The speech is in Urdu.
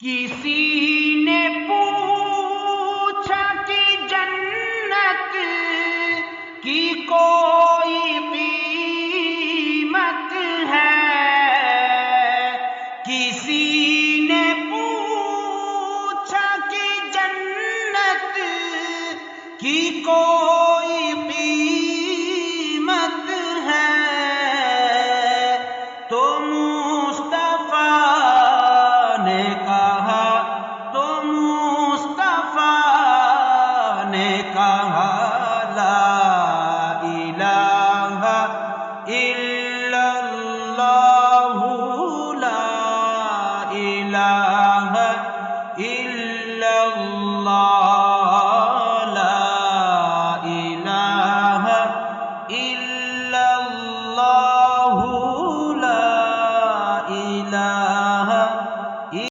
کسی نے پوچھا کہ جنت کی کوئی قیمت ہے؟ کسی نے پوچھا کہ جنت کی کوئی قیمت ہے؟ تو مصطفیٰ نے کہا لا الہ الا اللہ، لا الہ الا